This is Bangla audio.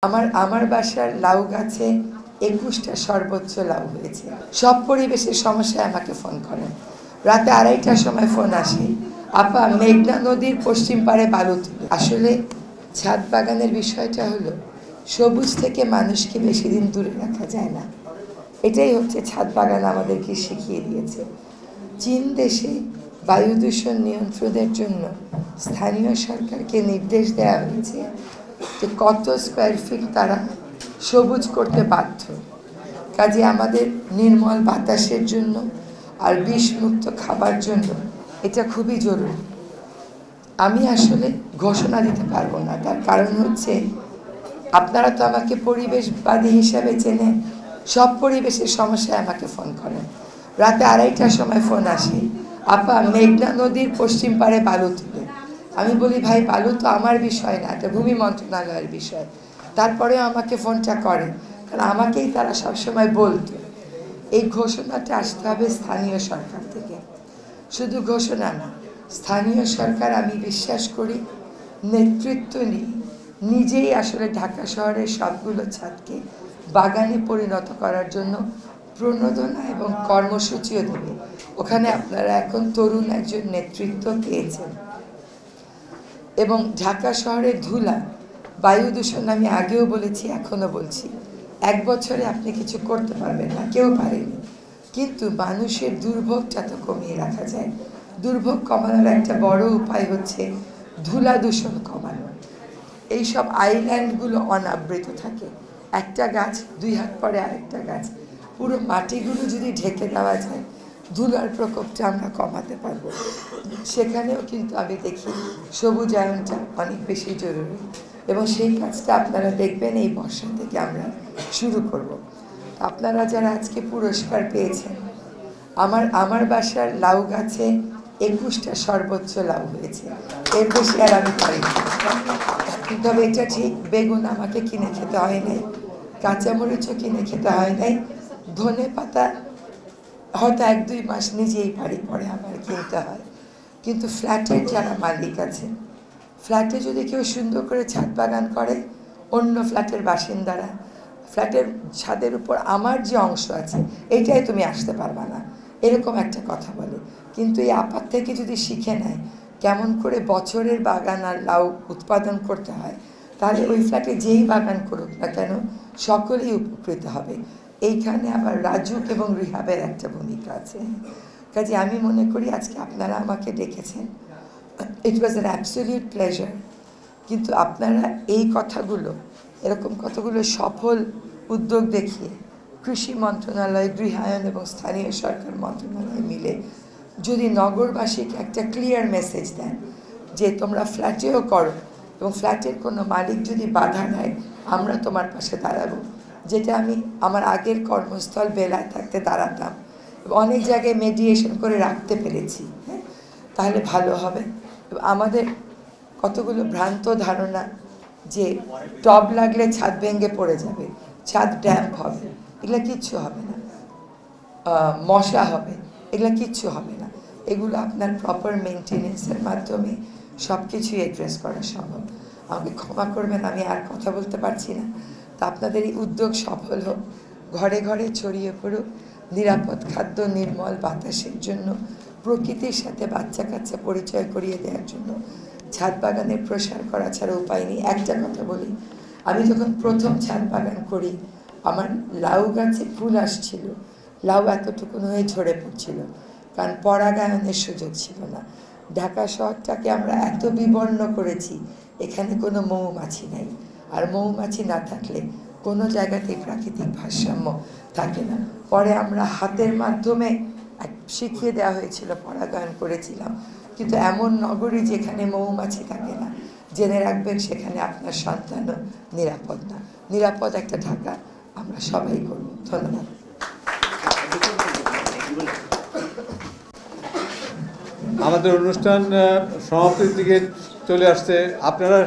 আমার বাসার লাউ গাছে ২১টা সর্বোচ্চ লাউ হয়েছে। সব পরিবেশের সমস্যায় আমাকে ফোন করেন। রাতে ২:৩০টার সময় ফোন আসে, আপা মেঘনা নদীর পশ্চিম পাড়ে বালু তুলে। আসলে ছাদ বাগানের বিষয়টা হলো সবুজ থেকে মানুষকে বেশি দিন দূরে রাখা যায় না। এটাই হচ্ছে ছাদ বাগান আমাদেরকে শিখিয়ে দিয়েছে। চীন দেশে বায়ু দূষণ নিয়ন্ত্রণের জন্য স্থানীয় সরকারকে নির্দেশ দেওয়া হয়েছে যে কত স্কোয়ার ফিট তারা সবুজ করতে বাধ্য। কাজে আমাদের নির্মল বাতাসের জন্য আর বিষমুক্ত খাবার জন্য এটা খুবই জরুরি। আমি আসলে ঘোষণা দিতে পারবো না, তার কারণ হচ্ছে আপনারা তো আমাকে পরিবেশবাদী হিসাবে চেনেন। সব পরিবেশের সমস্যায় আমাকে ফোন করেন। রাতে ২:৩০টার সময় ফোন আসে, আপা মেঘনা নদীর পশ্চিম পাড়ে বালু তুলে। আমি বলি ভাই বালু তো আমার বিষয় না, এটা ভূমি মন্ত্রণালয়ের বিষয়। তারপরেও আমাকে ফোনটা করেন, কারণ আমাকেই তারা সবসময় বলতো এই ঘোষণাটা আসতে হবে স্থানীয় সরকার থেকে। শুধু ঘোষণা না, স্থানীয় সরকার আমি বিশ্বাস করি নেতৃত্ব নিয়ে নিজেই আসলে ঢাকা শহরের সবগুলো ছাদকে বাগানে পরিণত করার জন্য প্রণোদনা এবং কর্মসূচিও দেবে। ওখানে আপনারা এখন তরুণ একজন নেতৃত্ব পেয়েছেন। এবং ঢাকা শহরের ধুলা, বায়ু দূষণ আমি আগেও বলেছি, এখনও বলছি, 1 বছরে আপনি কিছু করতে পারবেন না, কেউ পারেনি। কিন্তু মানুষের দুর্ভোগটা তো কমিয়ে রাখা যায়। দুর্ভোগ কমানোর একটা বড় উপায় হচ্ছে ধুলা দূষণ কমানো। এইসব আইল্যান্ডগুলো অনাবৃত থাকে, একটা গাছ 2 হাত পরে আরেকটা গাছ, পুরো মাটিগুলো যদি ঢেকে দেওয়া যায় ধুলার প্রকোপটা আমরা কমাতে পারবো। সেখানেও কিন্তু আমি দেখি সবুজায়নটা অনেক বেশি জরুরি, এবং সেই কাজটা আপনারা দেখবেন এই বর্ষা থেকে আমরা শুরু করব। আপনারা যারা আজকে পুরস্কার পেয়েছেন, আমার বাসার লাউ গাছে ২১টা সর্বোচ্চ লাউ হয়েছে, এর বেশি আর আমি পারি না। তবে এটা ঠিক, বেগুন আমাকে কিনে খেতে হয় নাই, কাঁচামরিচও কিনে খেতে হয় নাই, ধনে পাতা হয়তো 1-2 মাস নিজেই পারি, পরে আবার কিনতে হয়। কিন্তু ফ্ল্যাটের যারা মালিক আছেন, ফ্ল্যাটে যদি কেউ সুন্দর করে ছাদ বাগান করে, অন্য ফ্ল্যাটের বাসিন্দারা ফ্ল্যাটের ছাদের উপর আমার যে অংশ আছে এইটাই তুমি আসতে পারবা না, এরকম একটা কথা বলে। কিন্তু এই আপাত থেকে যদি শিখে নেয় কেমন করে বছরের বাগান আর লাউ উৎপাদন করতে হয়, তাহলে ওই ফ্ল্যাটে যেই বাগান করুক না কেন সকলেই উপকৃত হবে। এইখানে আবার রাজুক এবং রিহাবের একটা ভূমিকা আছে। কাজে আমি মনে করি আজকে আপনারা আমাকে ডেকেছেন, ইট ওয়াজ অ্যান অ্যাবসলিউট প্লেজার। কিন্তু আপনারা এই কথাগুলো, এরকম কতগুলো সফল উদ্যোগ দেখিয়ে কৃষি মন্ত্রণালয়, গৃহায়ন এবং স্থানীয় সরকার মন্ত্রণালয় মিলে যদি নগরবাসীকে একটা ক্লিয়ার মেসেজ দেন যে তোমরা ফ্ল্যাটেও করো, এবং ফ্ল্যাটের কোনো মালিক যদি বাধা দেয় আমরা তোমার পাশে দাঁড়াবো, যেটা আমি আমার আগের কর্মস্থল বেলায় থাকতে দাঁড়াতাম, অনেক জায়গায় মেডিয়েশন করে রাখতে পেরেছি, হ্যাঁ, তাহলে ভালো হবে। আমাদের কতগুলো ভ্রান্ত ধারণা যে টব লাগলে ছাদ ভেঙে পড়ে যাবে, ছাদ ড্যাম্প হবে, এগুলো কিচ্ছু হবে না, মশা হবে, এগুলো কিচ্ছু হবে না। এগুলো আপনার প্রপার মেনটেনেন্সের মাধ্যমে সব কিছুই অ্যাড্রেস করা সম্ভব। আমাকে ক্ষমা করবেন, আমি আর কথা বলতে পারছি না। তা আপনাদের এই উদ্যোগ সফল হোক, ঘরে ঘরে ছড়িয়ে পড়ুক নিরাপদ খাদ্য, নির্মল বাতাসের জন্য, প্রকৃতির সাথে বাচ্চা কাচ্চা পরিচয় করিয়ে দেওয়ার জন্য ছাদ বাগানের প্রসার করা ছাড়া উপায় নেই। একটা কথা বলি, আমি যখন প্রথম ছাদ বাগান করি আমার লাউ গাছে ফুল আসছিল, লাউ এতটুকুন হয়ে ঝরে পড়ছিল, কারণ পরাগায়নের সুযোগ ছিল না। ঢাকা শহরটাকে আমরা এত বিবর্ণ করেছি, এখানে কোনো মৌমাছি নেই, আর মৌমাছি না থাকলে কোনো জায়গাতেই প্রাকৃতিক ভারসাম্য থাকে না। পরে আমরা হাতের মাধ্যমে শিখিয়ে দেওয়া হয়েছিল, পরাগায়ন করেছিলাম। কিন্তু এমন নগরী যেখানে মৌমাছি থাকে না, জেনে রাখবেন সেখানে আপনার সন্তানও নিরাপদ না। নিরাপদ একটা ঢাকা আমরা সবাই করব। ধন্যবাদ। আমাদের অনুষ্ঠান সমাপ্তির দিকে চলে আসছে। আপনারা